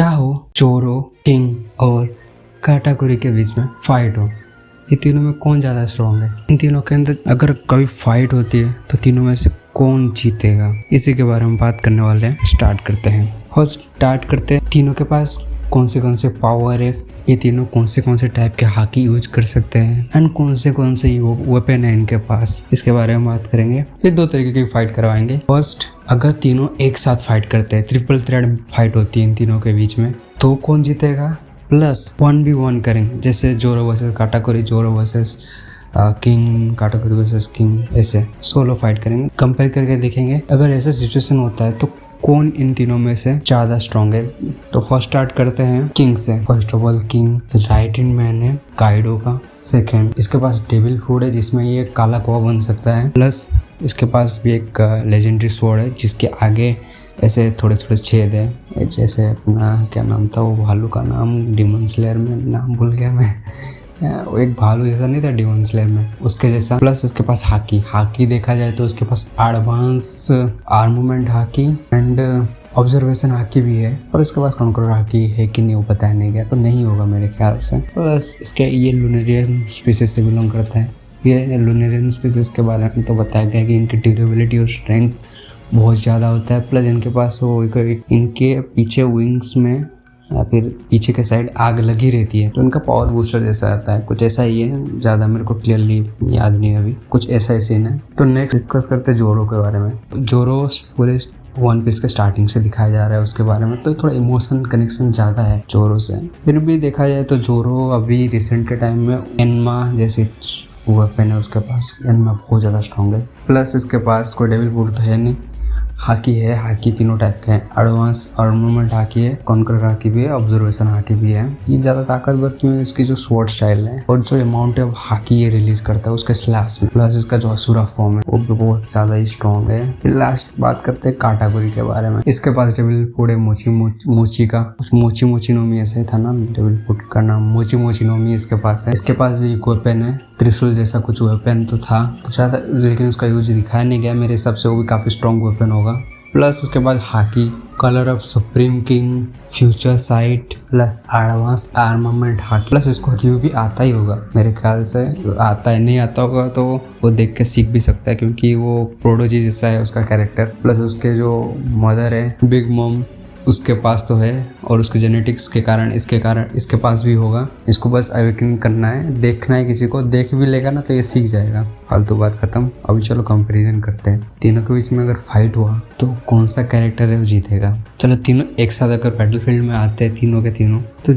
क्या हो, जोरो, किंग और काटाकुरी के बीच में फाइट हो, ये तीनों में कौन ज़्यादा स्ट्रॉन्ग है? इन तीनों के अंदर अगर कभी फाइट होती है तो तीनों में से कौन जीतेगा, इसी के बारे में बात करने वाले हैं। स्टार्ट करते हैं। फर्स्ट स्टार्ट करते हैं तीनों के पास कौन से पावर है, ये तीनों कौन से टाइप के हाकी यूज कर सकते हैं एंड कौन से वेपन है इनके पास, इसके बारे में बात करेंगे। ये दो तरीके की फाइट करवाएंगे। फर्स्ट, अगर तीनों एक साथ फाइट करते हैं, ट्रिपल थ्रेड फाइट होती है इन तीनों के बीच में, तो कौन जीतेगा। प्लस 1v1 करेंगे, जैसे जोरो वर्सेस काटाकुरी, जोरो वर्सेस किंग, काटाकुरी वर्सेस किंग, ऐसे सोलो फाइट करेंगे। कंपेयर करके देखेंगे अगर ऐसा सिचुएशन होता है तो कौन इन तीनों में से ज़्यादा स्ट्रॉन्ग है। तो फर्स्ट स्टार्ट करते हैं किंग से। First of all, king right hand man है काइडो का। सेकेंड, इसके पास डेविल फूड है जिसमें ये काला कौवा बन सकता है। प्लस इसके पास भी एक लेजेंडरी स्वॉर्ड है जिसके आगे ऐसे थोड़े थोड़े छेद है, जैसे अपना क्या नाम था वो भालू का नाम, डिमन स्लेयर में नाम भूल गया मैं, वो एक भालू जैसा नहीं था डिमन स्लेयर में, उसके जैसा। प्लस इसके पास हाकी देखा जाए तो उसके पास एडवांस आर्मोमेंट हाकी एंड ऑब्जर्वेशन हाकी भी है, और इसके पास कॉन्करर हाकी है कि नहीं वो बताया नहीं गया, तो नहीं होगा मेरे ख्याल से। प्लस इसके ये लूनेरियन स्पीसीज से बिलोंग करता है। ये लूनेरियन स्पीसीज के बारे में तो बताया गया कि इनकी ड्यूरेबिलिटी और स्ट्रेंथ बहुत ज़्यादा होता है। प्लस इनके पास वो इनके पीछे विंग्स में या फिर पीछे के साइड आग लगी रहती है, तो इनका पावर बूस्टर जैसा आता है, कुछ ऐसा ही है, ज़्यादा मेरे को क्लियरली याद नहीं है अभी, कुछ ऐसा ही सीन है। तो नेक्स्ट डिस्कस करते हैं जोरो के बारे में। जोरो पूरे वन पीस के स्टार्टिंग से दिखाया जा रहा है उसके बारे में, तो थोड़ा इमोशन कनेक्शन ज़्यादा है जोरो से। फिर भी देखा जाए तो जोरो अभी रिसेंट के टाइम में एनमा जैसे वेपन है उसके पास, एनमा बहुत ज़्यादा स्ट्रॉन्ग है। प्लस इसके पास कोई डेविल फूड तो है नहीं, हाकी है। हाकी तीनों टाइप के हैं, एडवांस आर्मोमेंट हाकी है, कॉन्करर हाकी भी है, ऑब्जर्वेशन हाकी भी है। ये ज़्यादा ताकतवर क्यों है, इसकी जो स्वॉर्ड स्टाइल है और जो अमाउंट ऑफ हाकी ये रिलीज करता है उसके स्लैब्स में, प्लस इसका जो असुरा फॉर्म है वो भी बहुत ज़्यादा ही स्ट्रॉन्ग है। फिर लास्ट बात करते हैं काटाकुरी के बारे में। इसके पास डेविल फूड है मोची का, मोची नोमी ऐसा ही था ना, डेविल फूड का नाम मोची नोमी इसके पास है। इसके पास भी एक वेपन है, त्रिशूल जैसा कुछ वेपन तो था, तो ज़्यादा लेकिन उसका यूज दिखाया नहीं गया, मेरे हिसाब से वो भी काफ़ी स्ट्रॉन्ग वेपन होगा। प्लस उसके बाद hockey, colour of supreme king, future site, plus advance armament hockey. Plus इसको रिव्यू भी आता ही होगा मेरे ख्याल से, आता है, नहीं आता होगा तो वो देख के सीख भी सकता है क्योंकि वो प्रोडोजी जैसा है उसका कैरेक्टर। प्लस उसके जो मदर है बिग मॉम, उसके पास तो है, और उसके जेनेटिक्स के कारण इसके पास भी होगा। इसको बस अवेकनिंग करना है, देखना है, किसी को देख भी लेगा ना तो ये सीख जाएगा। फालतू बात खत्म। अभी चलो कंपैरिजन करते हैं, तीनों के बीच में अगर फाइट हुआ तो कौन सा कैरेक्टर है वो जीतेगा। चलो तीनों एक साथ अगर बैटलफील्ड में आते हैं तीनों के तीनों, तो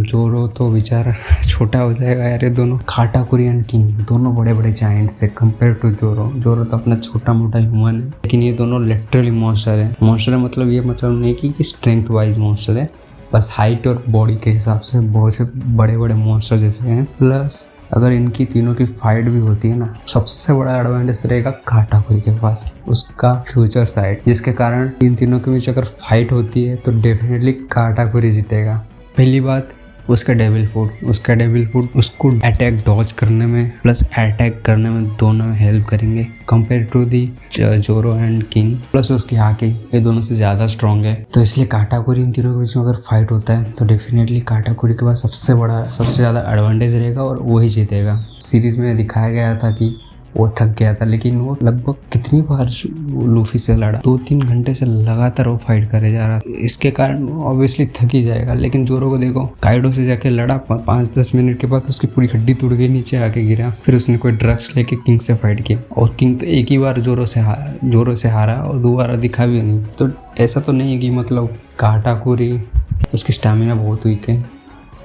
जोरो तो बेचारा छोटा हो जाएगा यार। ये दोनों काटाकुरी एंड किंग दोनों बड़े बड़े जायंट्स है कंपेयर टू जोरो तो अपना छोटा मोटा ह्यूमन है, लेकिन ये दोनों लिटरली मॉन्स्टर है। मॉन्स्टर है मतलब ये मतलब नहीं कि स्ट्रेंथ वाइज मॉन्स्टर है, बस हाइट और बॉडी के हिसाब से बहुत से बड़े बड़े मॉन्स्टर जैसे हैं। प्लस अगर इनकी तीनों की फाइट भी होती है ना, सबसे बड़ा एडवांटेज रहेगा काटाकुरी के पास, उसका फ्यूचर साइड, जिसके कारण इन तीनों के बीच अगर फाइट होती है तो डेफिनेटली काटाकुरी जीतेगा। पहली बात, उसका डेविल फूड उसको अटैक डॉज करने में प्लस अटैक करने में दोनों में हेल्प करेंगे कंपेयर टू दी जोरो एंड किंग। प्लस उसकी हाकी ये दोनों से ज़्यादा स्ट्रॉन्ग है, तो इसलिए काटाकुरी इन तीनों के बीच में अगर फाइट होता है तो डेफिनेटली काटाकुरी के पास सबसे ज़्यादा एडवांटेज रहेगा और वही जीतेगा। सीरीज में दिखाया गया था कि वो थक गया था, लेकिन वो लगभग कितनी बार लूफी से लड़ा, 2-3 घंटे से लगातार वो फाइट करे जा रहा था, इसके कारण ऑब्वियसली थक ही जाएगा। लेकिन जोरो को देखो, काइडो से जाके लड़ा, 5-10 मिनट के बाद उसकी पूरी हड्डी टूट गई, नीचे आके गिरा, फिर उसने कोई ड्रग्स लेके किंग से फाइट किया, और किंग तो एक ही बार जोरो से हारा और दोबारा दिखा भी नहीं। तो ऐसा तो नहीं है कि मतलब काटाकुरी उसकी स्टैमिना बहुत वीक है,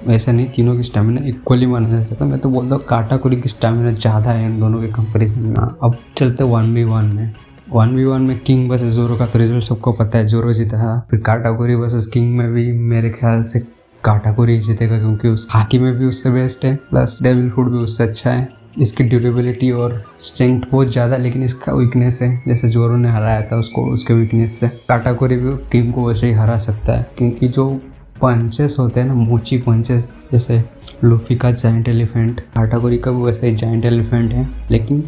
ऐसा नहीं, तीनों की स्टैमिना इक्वली माना जा सकता है। मैं तो बोलता हूँ काटाकुरी की स्टैमिना ज़्यादा है इन दोनों के कंपैरिजन में। अब चलते 1v1 में। 1v1 में किंग वर्सेस जोरो का तो रिजल्ट सबको पता है, जोरो जीता था। फिर काटाकुरी वर्सेस किंग में भी मेरे ख्याल से काटाकुरी जीतेगा क्योंकि उस हाकी में भी उससे बेस्ट है, प्लस डेविल फूड भी उससे अच्छा है। इसकी ड्यूरेबिलिटी और स्ट्रेंथ बहुत ज़्यादा, लेकिन इसका वीकनेस है, जैसे जोरो ने हराया था उसको उसके वीकनेस से, काटाकुरी भी किंग को वैसे ही हरा सकता है क्योंकि जो पंचेस होते हैं ना, मोची पंचेस, जैसे लूफी का जाइंट एलिफेंट, काटाकुरी का भी वैसे ही जाइंट एलिफेंट है, लेकिन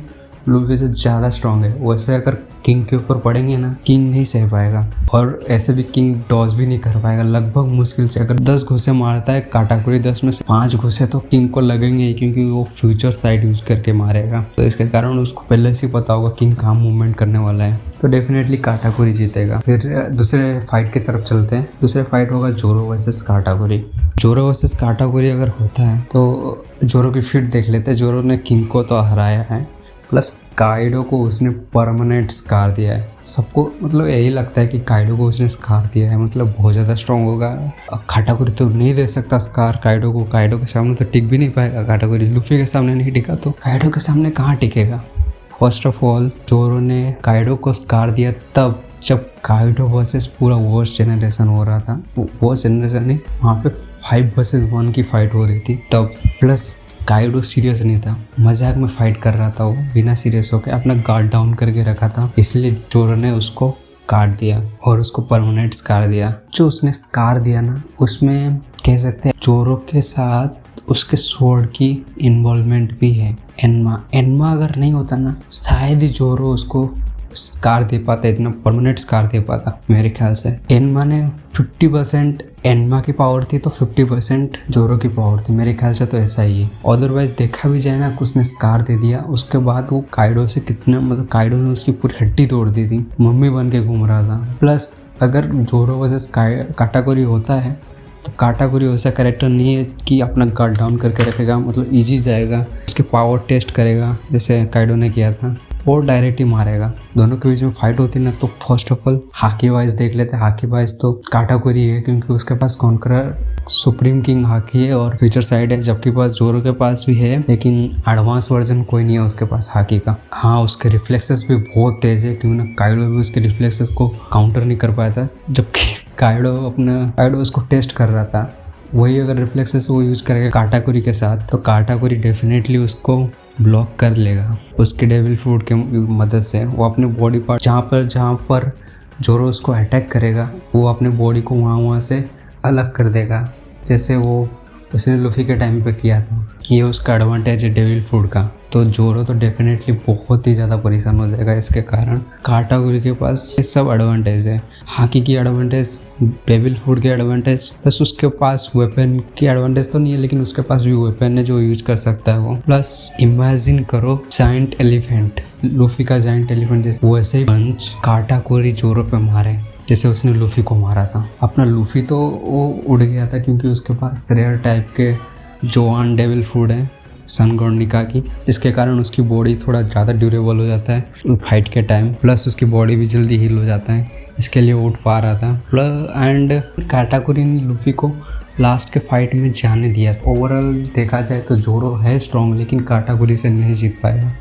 लूफी से ज़्यादा स्ट्रॉन्ग है। वैसे अगर किंग के ऊपर पड़ेंगे ना, किंग नहीं सह पाएगा और ऐसे भी किंग डॉज भी नहीं कर पाएगा। लगभग मुश्किल से अगर 10 घुसे मारता है काटाकुरी, 10 में से 5 घुसे तो किंग को लगेंगे ही, क्योंकि वो फ्यूचर साइड यूज करके मारेगा। तो इसके कारण उसको पहले से पता होगा किंग कहाँ मूवमेंट करने वाला है, तो डेफिनेटली काटाकुरी जीतेगा। फिर दूसरे फाइट की तरफ चलते हैं। दूसरे फाइट होगा जोरो वर्सेस काटाकुरी। जोरो वर्सेस काटाकुरी अगर होता है तो जोरो की फिट देख लेते हैं। जोरो ने किंग को तो हराया है, प्लस काइडो को उसने परमानेंट स्कार दिया है। सबको मतलब यही लगता है कि काइडो को उसने स्कार दिया है, मतलब बहुत ज़्यादा स्ट्रॉन्ग होगा। काटाकुरी तो नहीं दे सकता स्कार काइडो को, काइडो के सामने तो टिक भी नहीं पाएगा काटाकुरी। लूफी के सामने नहीं टिका तो काइडो के सामने कहाँ टिकेगा। फर्स्ट ऑफ ऑल जोरो ने काइडो को स्कार दिया तब जब काइडो वर्सेस पूरा वॉर्स जनरेशन हो रहा था। वॉर्स जनरेशन नहीं, वहाँ पे 5 वर्सेस 1 की फाइट हो रही थी तब। प्लस काइडो सीरियस नहीं था, मजाक में फाइट कर रहा था वो, बिना सीरियस होकर अपना गार्ड डाउन करके रखा था। इसलिए जोरो ने उसको काट दिया और उसको परमानेंट स्कार दिया। जो उसने स्कार दिया ना, उसमें कह सकते हैं जोरो के साथ उसके स्वॉर्ड की इन्वॉल्वमेंट भी है। एनमा अगर नहीं होता ना, शायद ही जोरो उसको स्कार दे पाता, इतना परमानेंट स्कार दे पाता। मेरे ख्याल से एनमा ने 50% एनमा की पावर थी तो 50% जोरो की पावर थी, मेरे ख्याल से तो ऐसा ही है। अदरवाइज देखा भी जाए ना, उसने स्कार दे दिया, उसके बाद वो काइडो से कितना, मतलब काइडो ने उसकी पूरी हड्डी तोड़ दी थी, मम्मी बन के घूम रहा था। प्लस अगर जोरो वर्सेस काटाकुरी होता है तो काटाकुरी वैसा कैरेक्टर नहीं है कि अपना गार्ड डाउन करके रखेगा, मतलब इजी जाएगा, उसके पावर टेस्ट करेगा जैसे काइडो ने किया था, और डायरेक्ट ही मारेगा। दोनों के बीच में फाइट होती ना, तो first of all hockey wise देख लेते हैं। हाकी वाइज तो काटाकुरी है, क्योंकि उसके पास कॉन्करर सुप्रीम किंग हाकी है और फ्यूचर साइड है, जबकि पास जोरो के पास भी है, लेकिन एडवांस वर्जन कोई नहीं है उसके पास हाकी का। हाँ, उसके रिफ्लेक्सेस भी बहुत तेज है, क्योंकि ना काइडो भी उसके रिफ्लेक्सेस को काउंटर नहीं कर पाया था, जबकि काइडो उसको टेस्ट कर रहा था। वही अगर रिफ्लेक्सेस वो यूज करेगा काटाकुरी के साथ, तो काटाकुरी डेफिनेटली उसको ब्लॉक कर लेगा उसके डेविल फ्रूट के मदद से। वो अपने बॉडी पार्ट जहाँ पर जोरो उसको अटैक करेगा, वो अपने बॉडी को वहाँ से अलग कर देगा, जैसे वो उसने लूफी के टाइम पे किया था। ये उसका एडवांटेज है डेविल फ्रूट का। तो जोरो तो डेफिनेटली बहुत ही ज़्यादा परेशान हो जाएगा इसके कारण। काटाकुरी के पास ये सब एडवांटेज है, हाकी की एडवांटेज, डेविल फ्रूट की एडवांटेज, प्लस उसके पास वेपन की एडवांटेज तो नहीं है, लेकिन उसके पास भी वेपन है जो यूज कर सकता है वो। प्लस इमेजिन करो जायंट एलिफेंट, लूफी का जायंट एलिफेंट जैसे, वैसे ही पंच काटाकुरी जोरो पे मारे जैसे उसने लूफी को मारा था। अपना लूफी तो वो उड़ गया था, क्योंकि उसके पास रेयर टाइप के जोआन डेविल फूड है सन गॉड निका की, जिसके कारण उसकी बॉडी थोड़ा ज़्यादा ड्यूरेबल हो जाता है फाइट के टाइम। प्लस उसकी बॉडी भी जल्दी हील हो जाता है, इसके लिए उठ पा रहा था। प्लस एंड काटाकुरी ने लूफी को लास्ट के फाइट में जाने दिया था। ओवरऑल देखा जाए तो जोरो है स्ट्रॉन्ग, लेकिन काटाकुरी से नहीं जीत पाएगा।